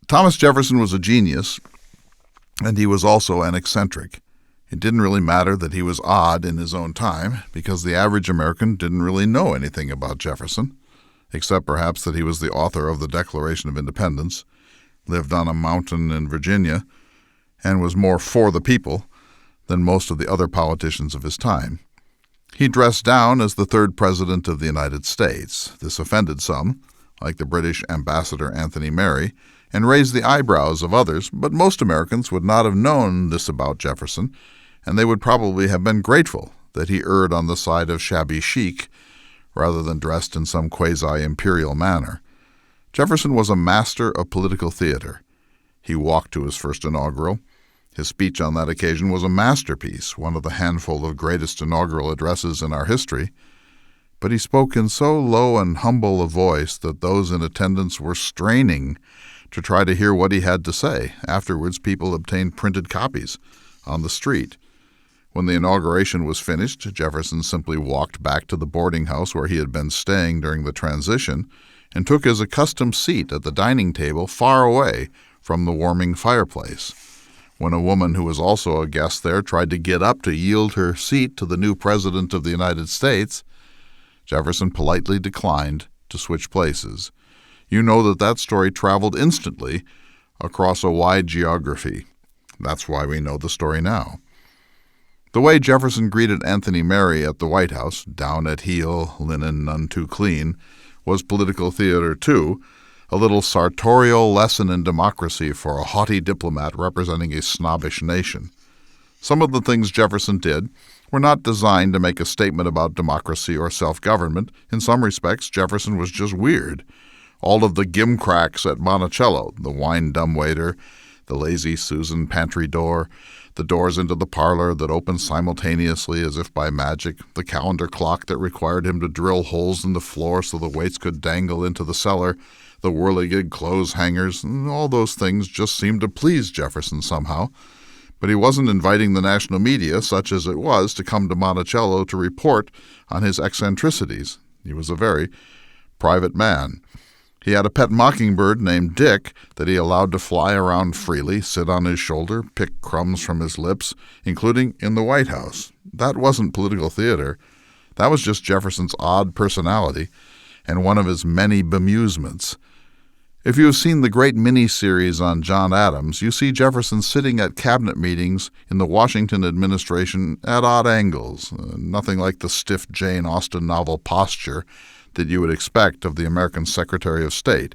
Thomas Jefferson was a genius, and he was also an eccentric. It didn't really matter that he was odd in his own time, because the average American didn't really know anything about Jefferson, except perhaps that he was the author of the Declaration of Independence, lived on a mountain in Virginia, and was more for the people than most of the other politicians of his time. He dressed down as the third president of the United States. This offended some, like the British ambassador Anthony Merry, and raised the eyebrows of others, but most Americans would not have known this about Jefferson, and they would probably have been grateful that he erred on the side of shabby chic rather than dressed in some quasi-imperial manner. Jefferson was a master of political theater. He walked to his first inaugural. His speech on that occasion was a masterpiece, one of the handful of greatest inaugural addresses in our history. But he spoke in so low and humble a voice that those in attendance were straining to try to hear what he had to say. Afterwards, people obtained printed copies on the street. When the inauguration was finished, Jefferson simply walked back to the boarding house where he had been staying during the transition and took his accustomed seat at the dining table far away from the warming fireplace. When a woman who was also a guest there tried to get up to yield her seat to the new President of the United States, Jefferson politely declined to switch places. You know that story traveled instantly across a wide geography. That's why we know the story now. The way Jefferson greeted Anthony Merry at the White House, down at heel, linen none too clean, was political theater too, a little sartorial lesson in democracy for a haughty diplomat representing a snobbish nation. Some of the things Jefferson did were not designed to make a statement about democracy or self-government. In some respects, Jefferson was just weird. All of the gimcracks at Monticello, the wine dumbwaiter, the lazy Susan pantry door, the doors into the parlor that opened simultaneously as if by magic, the calendar clock that required him to drill holes in the floor so the weights could dangle into the cellar, the whirligig clothes hangers, and all those things just seemed to please Jefferson somehow. But he wasn't inviting the national media, such as it was, to come to Monticello to report on his eccentricities. He was a very private man. He had a pet mockingbird named Dick that he allowed to fly around freely, sit on his shoulder, pick crumbs from his lips, including in the White House. That wasn't political theater. That was just Jefferson's odd personality and one of his many bemusements. If you have seen the great mini-series on John Adams, you see Jefferson sitting at cabinet meetings in the Washington administration at odd angles, nothing like the stiff Jane Austen novel posture that you would expect of the American Secretary of State.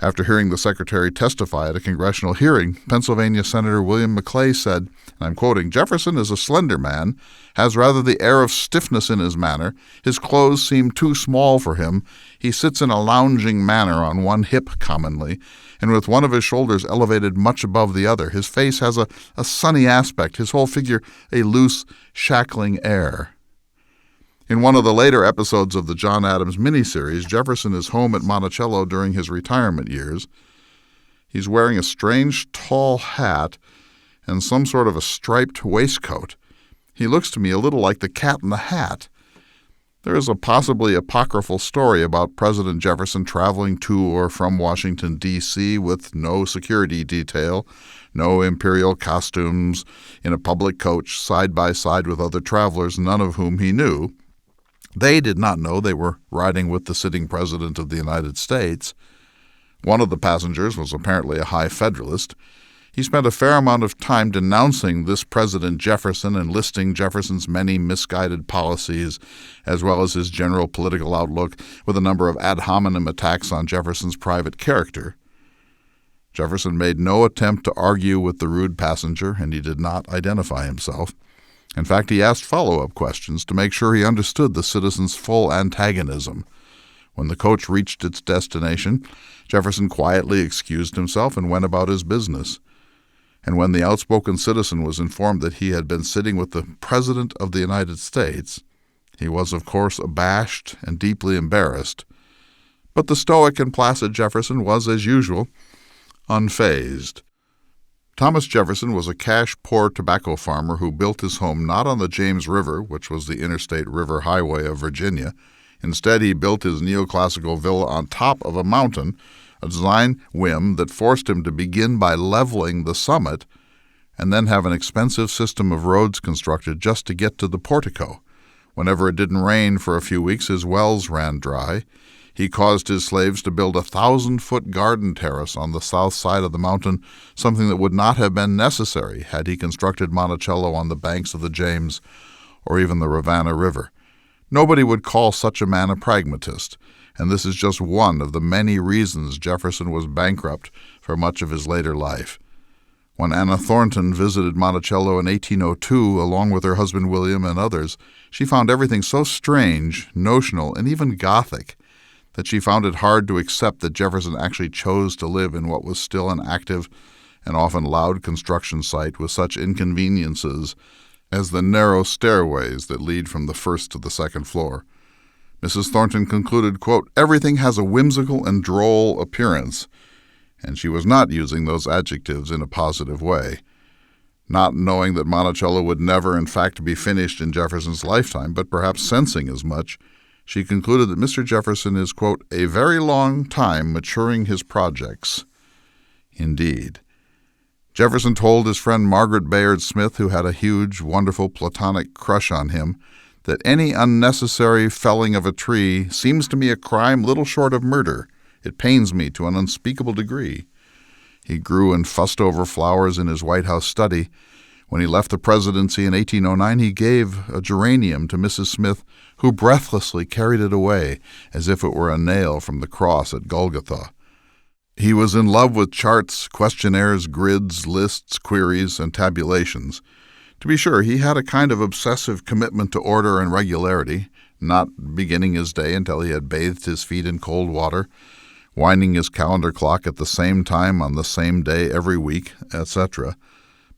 After hearing the Secretary testify at a congressional hearing, Pennsylvania Senator William McClay said, and I'm quoting, "Jefferson is a slender man, has rather the air of stiffness in his manner. His clothes seem too small for him. He sits in a lounging manner on one hip commonly, and with one of his shoulders elevated much above the other. His face has a sunny aspect, his whole figure a loose, shackling air." In one of the later episodes of the John Adams miniseries, Jefferson is home at Monticello during his retirement years. He's wearing a strange tall hat and some sort of a striped waistcoat. He looks to me a little like the Cat in the Hat. There is a possibly apocryphal story about President Jefferson traveling to or from Washington, D.C. with no security detail, no imperial costumes, in a public coach side by side with other travelers, none of whom he knew. They did not know they were riding with the sitting President of the United States. One of the passengers was apparently a high Federalist. He spent a fair amount of time denouncing this President Jefferson and listing Jefferson's many misguided policies, as well as his general political outlook, with a number of ad hominem attacks on Jefferson's private character. Jefferson made no attempt to argue with the rude passenger, and he did not identify himself. In fact, he asked follow-up questions to make sure he understood the citizen's full antagonism. When the coach reached its destination, Jefferson quietly excused himself and went about his business. And when the outspoken citizen was informed that he had been sitting with the President of the United States, he was, of course, abashed and deeply embarrassed. But the stoic and placid Jefferson was, as usual, unfazed. Thomas Jefferson was a cash-poor tobacco farmer who built his home not on the James River, which was the interstate river highway of Virginia. Instead, he built his neoclassical villa on top of a mountain a design whim that forced him to begin by leveling the summit and then have an expensive system of roads constructed just to get to the portico. Whenever it didn't rain for a few weeks, his wells ran dry. He caused his slaves to build a 1,000-foot garden terrace on the south side of the mountain, something that would not have been necessary had he constructed Monticello on the banks of the James or even the Ravenna River. Nobody would call such a man a pragmatist, and this is just one of the many reasons Jefferson was bankrupt for much of his later life. When Anna Thornton visited Monticello in 1802, along with her husband William and others, she found everything so strange, notional, and even Gothic that she found it hard to accept that Jefferson actually chose to live in what was still an active and often loud construction site with such inconveniences as the narrow stairways that lead from the first to the second floor. Mrs. Thornton concluded, quote, "Everything has a whimsical and droll appearance," and she was not using those adjectives in a positive way. Not knowing that Monticello would never in fact be finished in Jefferson's lifetime, but perhaps sensing as much, she concluded that Mr. Jefferson is, quote, "a very long time maturing his projects." Indeed. Jefferson told his friend Margaret Bayard Smith, who had a huge, wonderful platonic crush on him, that any unnecessary felling of a tree seems to me a crime little short of murder. It pains me to an unspeakable degree. He grew and fussed over flowers in his White House study. When he left the presidency in 1809, he gave a geranium to Mrs. Smith, who breathlessly carried it away as if it were a nail from the cross at Golgotha. He was in love with charts, questionnaires, grids, lists, queries, and tabulations. To be sure, he had a kind of obsessive commitment to order and regularity, not beginning his day until he had bathed his feet in cold water, winding his calendar clock at the same time on the same day every week, etc.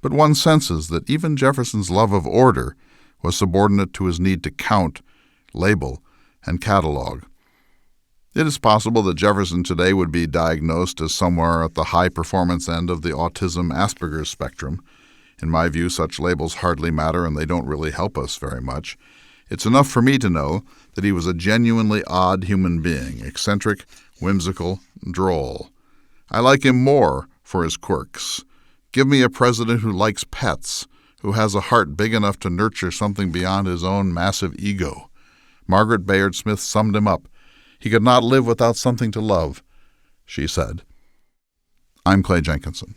But one senses that even Jefferson's love of order was subordinate to his need to count, label, and catalog. It is possible that Jefferson today would be diagnosed as somewhere at the high-performance end of the autism-Asperger's spectrum. In my view, such labels hardly matter and they don't really help us very much. It's enough for me to know that he was a genuinely odd human being, eccentric, whimsical, droll. I like him more for his quirks. Give me a president who likes pets, who has a heart big enough to nurture something beyond his own massive ego. Margaret Bayard Smith summed him up. He could not live without something to love, she said. I'm Clay Jenkinson.